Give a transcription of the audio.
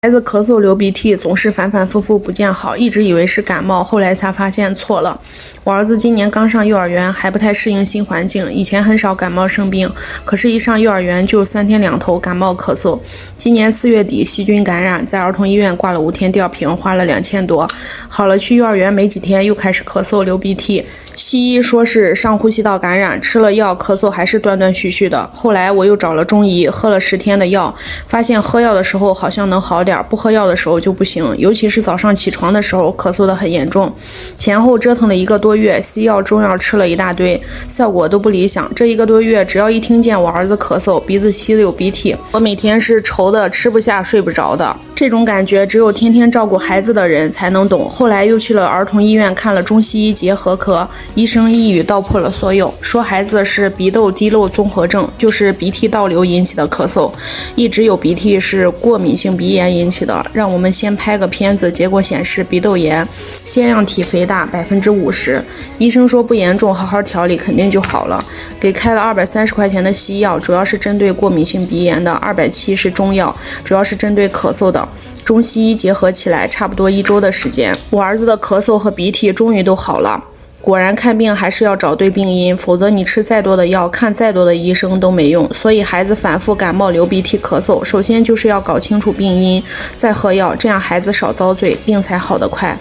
孩子咳嗽流鼻涕总是反反复复不见好，一直以为是感冒，后来才发现错了。我儿子今年刚上幼儿园，还不太适应新环境，以前很少感冒生病，可是一上幼儿园就3天2头感冒咳嗽。今年4月底细菌感染，在儿童医院挂了5天吊瓶，花了2000多。好了，去幼儿园没几天又开始咳嗽流鼻涕。西医说是上呼吸道感染，吃了药咳嗽还是断断续续的。后来我又找了中医，喝了10天的药，发现喝药的时候好像能好点，不喝药的时候就不行，尤其是早上起床的时候咳嗽的很严重。前后折腾了1个多月，西药中药吃了一大堆，效果都不理想。这1个多月，只要一听见我儿子咳嗽，鼻子吸有鼻涕，我每天是愁的吃不下睡不着的。这种感觉只有天天照顾孩子的人才能懂。后来又去了儿童医院看了中西医结合科，医生一语道破了所有，说孩子是鼻窦滴漏综合症，就是鼻涕倒流引起的咳嗽，一直有鼻涕是过敏性鼻炎引起的，让我们先拍个片子，结果显示鼻窦炎，腺样体肥大50%，医生说不严重，好好调理肯定就好了，给开了230块钱的西药，主要是针对过敏性鼻炎的，270是中药，主要是针对咳嗽的。中西医结合起来差不多1周的时间，我儿子的咳嗽和鼻涕终于都好了。果然看病还是要找对病因，否则你吃再多的药，看再多的医生都没用。所以孩子反复感冒流鼻涕咳嗽，首先就是要搞清楚病因，再喝药，这样孩子少遭罪，病才好得快。